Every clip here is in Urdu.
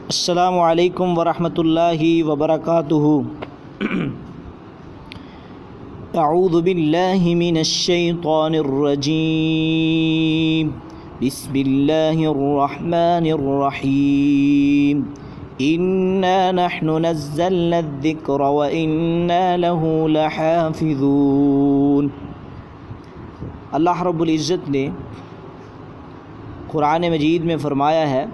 السلام علیکم ورحمۃ اللہ وبرکاتہ۔ اعوذ باللہ من الشیطان الرجیم، بسم اللہ الرحمن الرحیم، انا نحن نزلنا الذکر وانا له لحافظون۔ اللہ رب العزت نے قرآن مجید میں فرمایا ہے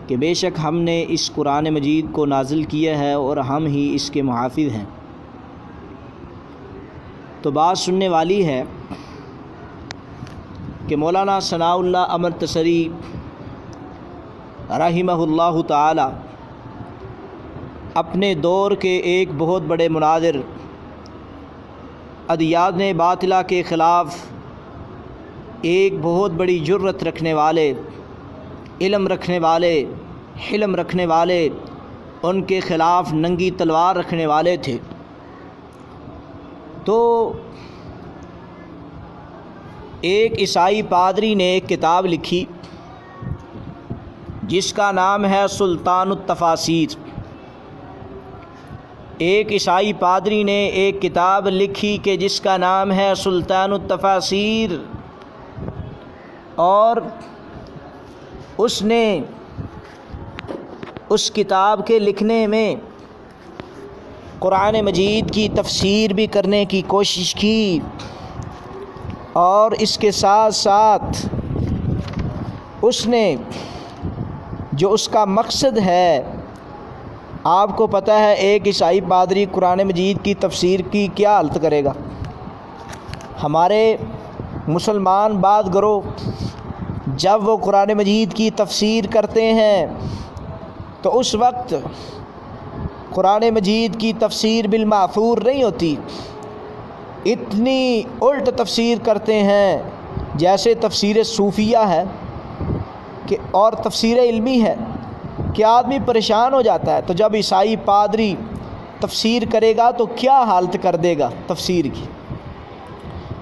کہ بے شک ہم نے اس قرآن مجید کو نازل کیا ہے اور ہم ہی اس کے محافظ ہیں۔ تو بات سننے والی ہے کہ مولانا ثناء اللہ امرتسری رحمہ اللہ تعالی اپنے دور کے ایک بہت بڑے مناظر، ادیان باطلہ کے خلاف ایک بہت بڑی جرت رکھنے والے، علم رکھنے والے، حلم رکھنے والے، ان کے خلاف ننگی تلوار رکھنے والے تھے۔ تو ایک عیسائی پادری نے ایک کتاب لکھی جس کا نام ہے سلطان التفاسیر۔ ایک عیسائی پادری نے ایک کتاب لکھی کہ جس کا نام ہے سلطان التفاسیر، اور اس نے اس کتاب کے لکھنے میں قرآن مجید کی تفسیر بھی کرنے کی کوشش کی، اور اس کے ساتھ ساتھ اس نے جو اس کا مقصد ہے، آپ کو پتہ ہے ایک عیسائی پادری قرآن مجید کی تفسیر کی کیا حالت کرے گا۔ ہمارے مسلمان بعض گروہ جب وہ قرآن مجید کی تفسیر کرتے ہیں تو اس وقت قرآن مجید کی تفسیر بالمعثور نہیں ہوتی، اتنی الٹ تفسیر کرتے ہیں جیسے تفسیر صوفیہ ہے کہ اور تفسیر علمی ہے کہ آدمی پریشان ہو جاتا ہے۔ تو جب عیسائی پادری تفسیر کرے گا تو کیا حالت کر دے گا تفسیر کی۔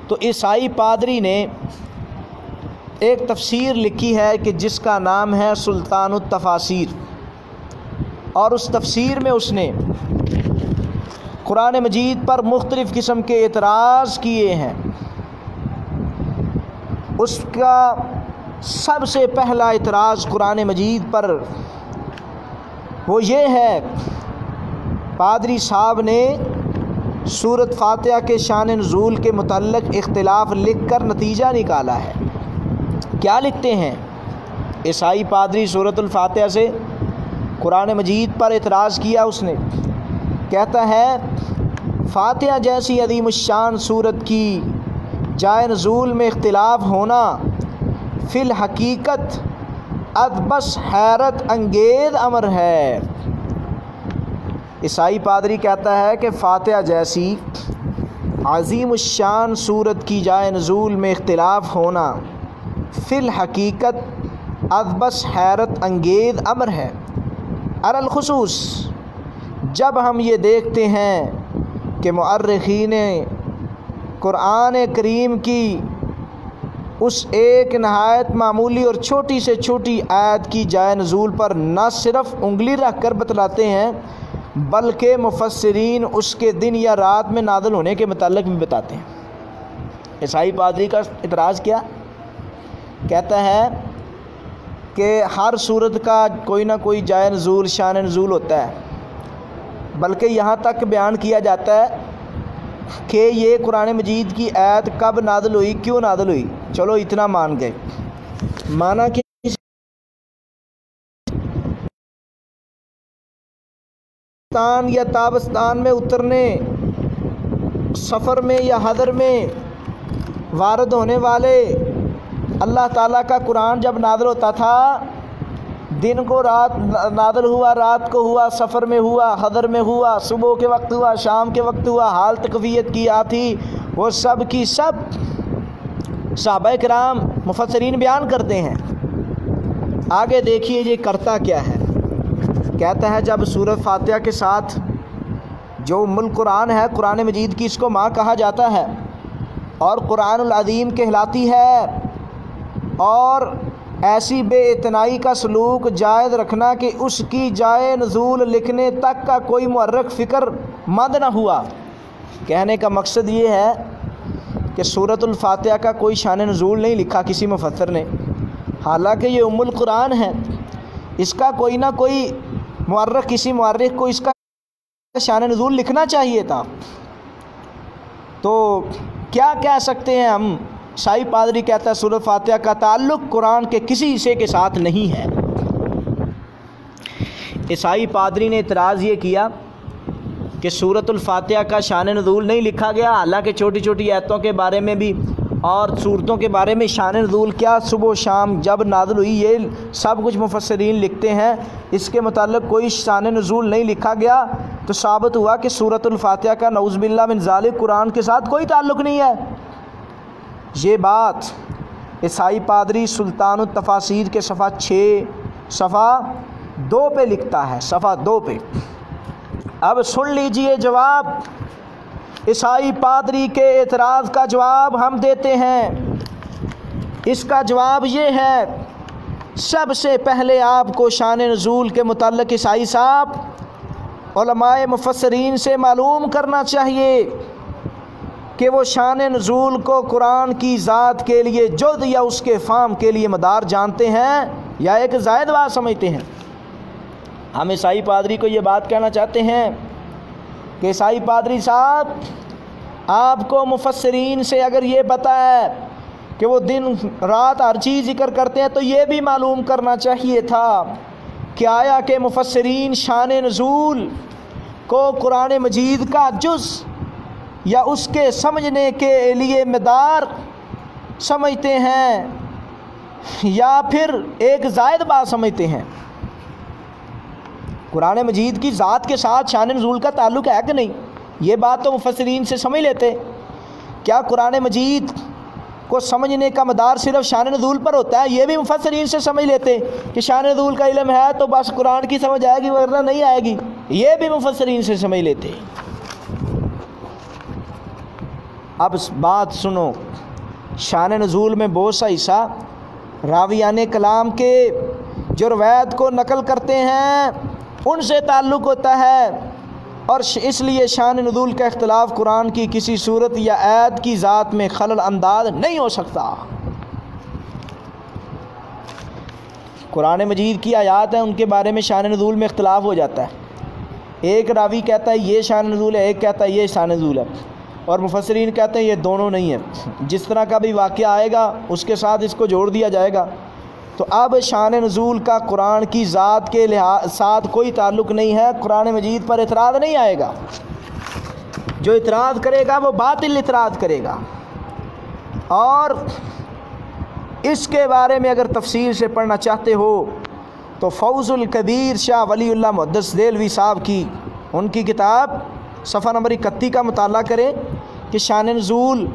تو عیسائی پادری نے ایک تفسیر لکھی ہے کہ جس کا نام ہے سلطان التفاسیر، اور اس تفسیر میں اس نے قرآن مجید پر مختلف قسم کے اعتراض کیے ہیں۔ اس کا سب سے پہلا اعتراض قرآن مجید پر وہ یہ ہے، پادری صاحب نے سورۃ فاتحہ کے شان نزول کے متعلق اختلاف لکھ کر نتیجہ نکالا ہے۔ کیا لکھتے ہیں عیسائی پادری؟ سورۃ الفاتحہ سے قرآن مجید پر اعتراض کیا اس نے، کہتا ہے فاتحہ جیسی عظیم الشان سورت کی جائے نزول میں اختلاف ہونا فی الحقیقت بس حیرت انگیز امر ہے۔ عیسائی پادری کہتا ہے کہ فاتحہ جیسی عظیم الشان سورت کی جائے نزول میں اختلاف ہونا فی الحقیقت بس حیرت انگیز امر ہے، الخصوص جب ہم یہ دیکھتے ہیں کہ مؤرخین قرآن کریم کی اس ایک نہایت معمولی اور چھوٹی سے چھوٹی آیت کی جائے نزول پر نہ صرف انگلی رکھ کر بتلاتے ہیں بلکہ مفسرین اس کے دن یا رات میں نازل ہونے کے متعلق بھی بتاتے ہیں۔ عیسائی پادری کا اعتراض کیا کہتا ہے کہ ہر صورت کا کوئی نہ کوئی جائے نزول، شان نزول ہوتا ہے، بلکہ یہاں تک بیان کیا جاتا ہے کہ یہ قرآن مجید کی آیت کب نازل ہوئی، کیوں نازل ہوئی۔ چلو اتنا مان گئے، مانا کہ یا تابستان میں اترنے، سفر میں یا حضر میں وارد ہونے والے اللہ تعالیٰ کا قرآن جب نازل ہوتا تھا، دن کو رات نازل ہوا، رات کو ہوا، سفر میں ہوا، حضر میں ہوا، صبح کے وقت ہوا، شام کے وقت ہوا، حالت کیفیت کی آتی، وہ سب کی سب صحابہ کرام مفسرین بیان کرتے ہیں۔ آگے دیکھیے یہ کرتا کیا ہے، کہتا ہے جب سورۃ فاتحہ کے ساتھ جو ام القرآن ہے، قرآن مجید کی اس کو ماں کہا جاتا ہے اور قرآن العظیم کہلاتی ہے، اور ایسی بے اعتنائی کا سلوک جائز رکھنا کہ اس کی جائے نزول لکھنے تک کا کوئی محرک فکر مند نہ ہوا۔ کہنے کا مقصد یہ ہے کہ سورۃ الفاتحہ کا کوئی شان نزول نہیں لکھا کسی مفسر نے، حالانکہ یہ ام القرآن ہے، اس کا کوئی نہ کوئی مورخ، کسی مورخ کو اس کا شان نزول لکھنا چاہیے تھا۔ تو کیا کہہ سکتے ہیں ہم؟ عیسائی پادری کہتا ہے سورۃ فاتحہ کا تعلق قرآن کے کسی حصے کے ساتھ نہیں ہے۔ عیسائی پادری نے اعتراض یہ کیا کہ سورۃ الفاتحہ کا شان نزول نہیں لکھا گیا، حالانکہ چھوٹی چھوٹی آیتوں کے بارے میں بھی اور صورتوں کے بارے میں شان نزول کیا صبح و شام جب نازل ہوئی یہ سب کچھ مفسرین لکھتے ہیں، اس کے متعلق کوئی شان نزول نہیں لکھا گیا، تو ثابت ہوا کہ سورۃ الفاتحہ کا نعوذ باللہ من ذالک قرآن کے ساتھ کوئی تعلق نہیں ہے۔ یہ بات عیسائی پادری سلطان التفاسیر کے صفحہ 6 صفحہ 2 پہ لکھتا ہے، صفحہ 2 پہ۔ اب سن لیجئے جواب، عیسائی پادری کے اعتراض کا جواب ہم دیتے ہیں۔ اس کا جواب یہ ہے، سب سے پہلے آپ کو شان نزول کے متعلق عیسائی صاحب علماء مفسرین سے معلوم کرنا چاہیے کہ وہ شان نزول کو قرآن کی ذات کے لیے جد یا اس کے فہم کے لیے مدار جانتے ہیں یا ایک زائد بات سمجھتے ہیں۔ ہم عیسائی پادری کو یہ بات کہنا چاہتے ہیں کہ عیسائی پادری صاحب، آپ کو مفسرین سے اگر یہ پتہ ہے کہ وہ دن رات ہر چیز ذکر کرتے ہیں تو یہ بھی معلوم کرنا چاہیے تھا کہ آیا کہ مفسرین شان نزول کو قرآن مجید کا جز یا اس کے سمجھنے کے لیے مدار سمجھتے ہیں یا پھر ایک زائد بات سمجھتے ہیں؟ قرآن مجید کی ذات کے ساتھ شان نزول کا تعلق ہے کہ نہیں؟ یہ بات تو مفسرین سے سمجھ لیتے۔ کیا قرآن مجید کو سمجھنے کا مدار صرف شان نزول پر ہوتا ہے؟ یہ بھی مفسرین سے سمجھ لیتے کہ شان نزول کا علم ہے تو بس قرآن کی سمجھ آئے گی ورنہ نہیں آئے گی، یہ بھی مفسرین سے سمجھ لیتے۔ اب بات سنو، شان نزول میں بہت سا حصہ راویان کلام کے جو روایت کو نقل کرتے ہیں ان سے تعلق ہوتا ہے، اور اس لیے شان نزول کا اختلاف قرآن کی کسی صورت یا آیت کی ذات میں خلل انداز نہیں ہو سکتا۔ قرآن مجید کی آیات ہیں، ان کے بارے میں شان نزول میں اختلاف ہو جاتا ہے، ایک راوی کہتا ہے یہ شان نزول ہے، ایک کہتا ہے یہ شان نزول ہے، اور مفسرین کہتے ہیں یہ دونوں نہیں ہیں۔ جس طرح کا بھی واقعہ آئے گا اس کے ساتھ اس کو جوڑ دیا جائے گا۔ تو اب شان نزول کا قرآن کی ذات کے ساتھ کوئی تعلق نہیں ہے، قرآن مجید پر اعتراض نہیں آئے گا۔ جو اعتراض کرے گا وہ باطل اعتراض کرے گا۔ اور اس کے بارے میں اگر تفصیل سے پڑھنا چاہتے ہو تو فوز الکبیر شاہ ولی اللہ محدث دہلوی صاحب کی ان کی کتاب صفحہ نمبر 31 کا مطالعہ کریں کہ شان نزول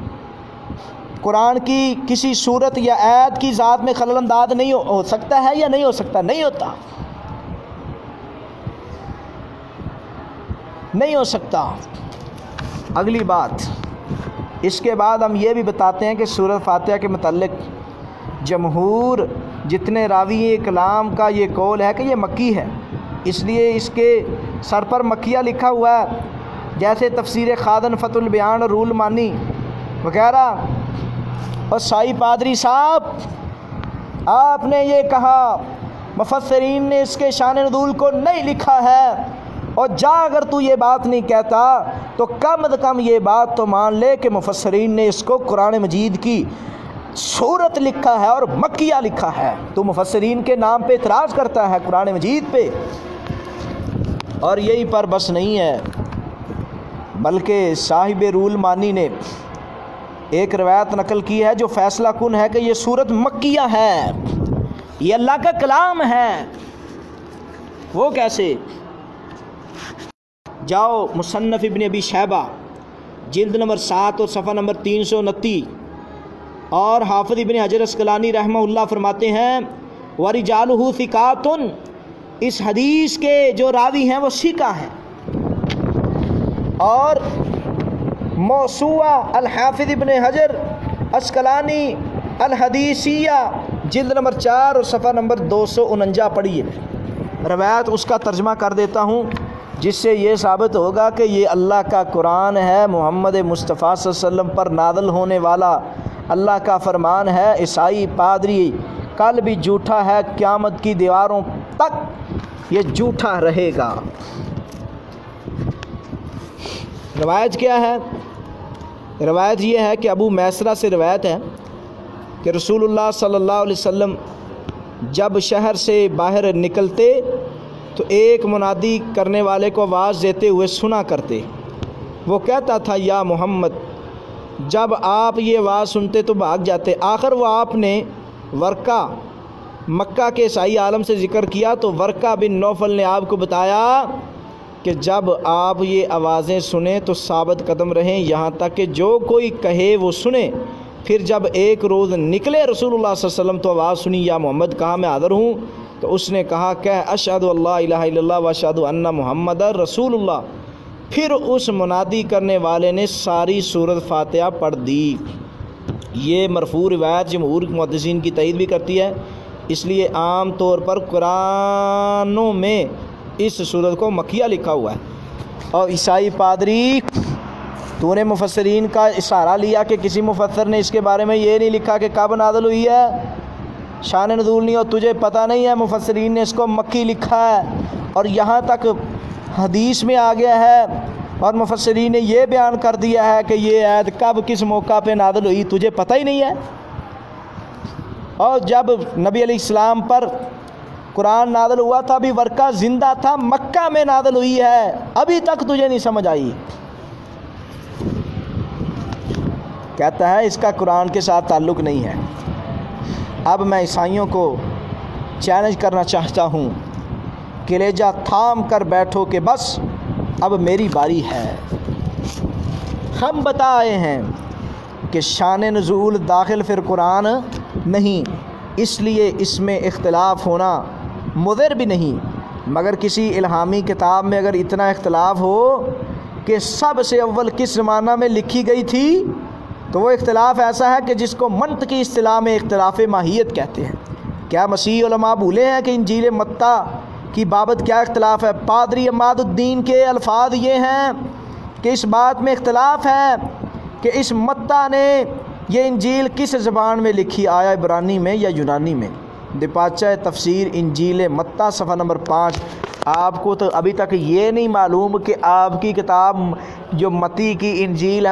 قرآن کی کسی صورت یا آیت کی ذات میں خلل انداز نہیں ہو سکتا ہے یا نہیں ہو سکتا؟ نہیں ہوتا، نہیں ہو سکتا۔ اگلی بات، اس کے بعد ہم یہ بھی بتاتے ہیں کہ سورۃ فاتحہ کے متعلق جمہور جتنے راوی کلام کا یہ قول ہے کہ یہ مکی ہے، اس لیے اس کے سر پر مکیہ لکھا ہوا ہے، جیسے تفسیر خادن فتح البیان اور رول مانی وغیرہ۔ اور سائی پادری صاحب، آپ نے یہ کہا مفسرین نے اس کے شان نزول کو نہیں لکھا ہے، اور جا اگر تو یہ بات نہیں کہتا تو کم از کم یہ بات تو مان لے کہ مفسرین نے اس کو قرآن مجید کی سورت لکھا ہے اور مکیہ لکھا ہے۔ تو مفسرین کے نام پہ اعتراض کرتا ہے قرآن مجید پہ، اور یہی پر بس نہیں ہے، بلکہ صاحب رول مانی نے ایک روایت نقل کی ہے جو فیصلہ کن ہے کہ یہ سورت مکیہ ہے، یہ اللہ کا کلام ہے۔ وہ کیسے؟ جاؤ مصنف ابن ابی شیبہ جلد نمبر 7 اور صفحہ نمبر 329، اور حافظ ابن حجر اسقلانی رحمہ اللہ فرماتے ہیں وَرِجَالُهُ ثِقَاتٌ، اس حدیث کے جو راوی ہیں وہ ثقہ ہیں۔ اور موسوعہ الحافظ ابن حجر اسقلانی الحدیثیہ جلد نمبر 4 اور صفحہ نمبر 249 پڑھیے۔ روایت اس کا ترجمہ کر دیتا ہوں، جس سے یہ ثابت ہوگا کہ یہ اللہ کا قرآن ہے، محمد مصطفیٰ صلی اللہ علیہ وسلم پر نازل ہونے والا اللہ کا فرمان ہے۔ عیسائی پادری کل بھی جھوٹا ہے، قیامت کی دیواروں تک یہ جھوٹا رہے گا۔ روایت کیا ہے؟ روایت یہ ہے کہ ابو میسرہ سے روایت ہے کہ رسول اللہ صلی اللہ علیہ وسلم جب شہر سے باہر نکلتے تو ایک منادی کرنے والے کو آواز دیتے ہوئے سنا کرتے۔ وہ کہتا تھا یا محمد، جب آپ یہ آواز سنتے تو بھاگ جاتے۔ آخر وہ آپ نے ورقہ مکہ کے عیسائی عالم سے ذکر کیا تو ورقہ بن نوفل نے آپ کو بتایا کہ جب آپ یہ آوازیں سنیں تو ثابت قدم رہیں یہاں تک کہ جو کوئی کہے وہ سنے۔ پھر جب ایک روز نکلے رسول اللہ صلی اللہ علیہ وسلم تو آواز سنی یا محمد، کہا میں حاضر ہوں، تو اس نے کہا کہ اشہد اللہ الہ الا اللہ و اشہد ان محمد رسول اللہ۔ پھر اس منادی کرنے والے نے ساری سورۃ فاتحہ پڑھ دی۔ یہ مرفوع روایت جمہور محدثین کی تائید بھی کرتی ہے، اس لیے عام طور پر قرآنوں میں اس سورت کو مکیہ لکھا ہوا ہے۔ اور عیسائی پادری، تو نے مفسرین کا اشارہ لیا کہ کسی مفسر نے اس کے بارے میں یہ نہیں لکھا کہ کب نازل ہوئی ہے، شان نزول نہیں، اور تجھے پتہ نہیں ہے مفسرین نے اس کو مکی لکھا ہے، اور یہاں تک حدیث میں آ گیا ہے اور مفسرین نے یہ بیان کر دیا ہے کہ یہ آیت کب کس موقع پہ نازل ہوئی، تجھے پتہ ہی نہیں ہے۔ اور جب نبی علیہ السلام پر قرآن نازل ہوا تھا ابھی ورقہ زندہ تھا، مکہ میں نازل ہوئی ہے، ابھی تک تجھے نہیں سمجھ آئی۔ کہتا ہے اس کا قرآن کے ساتھ تعلق نہیں ہے۔ اب میں عیسائیوں کو چیلنج کرنا چاہتا ہوں، کلیجہ تھام کر بیٹھو کہ بس اب میری باری ہے۔ ہم بتائے ہیں کہ شان نزول داخل فی القرآن نہیں، اس لیے اس میں اختلاف ہونا مضر بھی نہیں، مگر کسی الہامی کتاب میں اگر اتنا اختلاف ہو کہ سب سے اول کس زمانہ میں لکھی گئی تھی تو وہ اختلاف ایسا ہے کہ جس کو منطقی اصطلاح میں اختلاف ماہیت کہتے ہیں۔ کیا مسیحی علماء بھولے ہیں کہ انجیل متی کی بابت کیا اختلاف ہے؟ پادری عماد الدین کے الفاظ یہ ہیں کہ اس بات میں اختلاف ہے کہ اس متی نے یہ انجیل کس زبان میں لکھی، آیا عبرانی میں یا یونانی میں؟ دیپاچہ تفسیر انجیل متی صفحہ نمبر 5۔ آپ کو تو ابھی تک یہ نہیں معلوم کہ آپ کی کتاب جو متی کی انجیل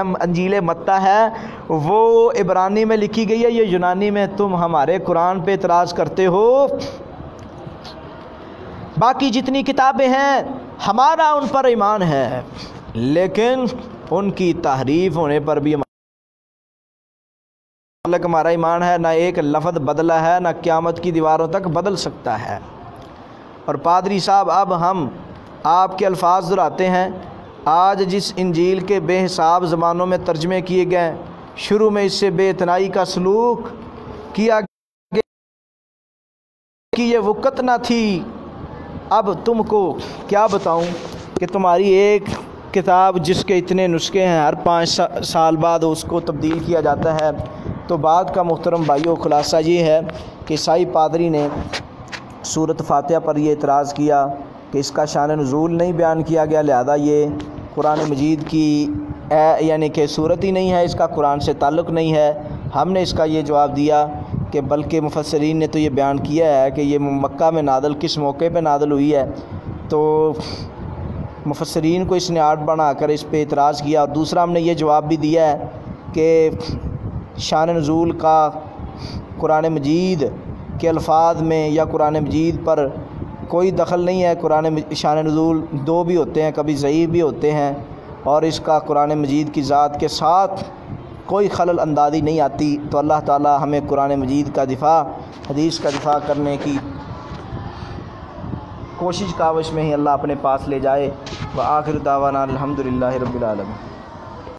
متی ہے وہ عبرانی میں لکھی گئی ہے یا یونانی میں؟ تم ہمارے قرآن پہ اعتراض کرتے ہو۔ باقی جتنی کتابیں ہیں ہمارا ان پر ایمان ہے، لیکن ان کی تحریف ہونے پر بھی ہمارا ایمان ہے، نہ ایک لفظ بدلا ہے، نہ قیامت کی دیواروں تک بدل سکتا ہے۔ اور پادری صاحب اب ہم آپ کے الفاظ دہراتے ہیں۔ آج جس انجیل کے بے حساب زبانوں میں ترجمے کیے گئے، شروع میں اس سے بے اتنائی کا سلوک کیا گیا کہ یہ وقت نہ تھی۔ اب تم کو کیا بتاؤں کہ تمہاری ایک کتاب جس کے اتنے نسخے ہیں ہر 5 سال بعد اس کو تبدیل کیا جاتا ہے۔ تو بعد کا محترم بھائیو خلاصہ یہ ہے کہ عیسائی پادری نے سورۃ فاتحہ پر یہ اعتراض کیا کہ اس کا شان نزول نہیں بیان کیا گیا، لہذا یہ قرآن مجید کی یعنی کہ صورت ہی نہیں ہے، اس کا قرآن سے تعلق نہیں ہے۔ ہم نے اس کا یہ جواب دیا کہ بلکہ مفسرین نے تو یہ بیان کیا ہے کہ یہ مکہ میں نازل کس موقع پہ نازل ہوئی ہے، تو مفسرین کو اس نے آڑ بنا کر اس پہ اعتراض کیا۔ اور دوسرا ہم نے یہ جواب بھی دیا ہے کہ شان نزول کا قرآن مجید کے الفاظ میں یا قرآن مجید پر کوئی دخل نہیں ہے۔ شان نزول 2 بھی ہوتے ہیں، کبھی ضعیف بھی ہوتے ہیں، اور اس کا قرآن مجید کی ذات کے ساتھ کوئی خلل اندازی نہیں آتی۔ تو اللہ تعالی ہمیں قرآن مجید کا دفاع، حدیث کا دفاع کرنے کی کوشش کاوش میں ہی اللہ اپنے پاس لے جائے۔ وآخر دعوانا الحمدللہ رب العالمین۔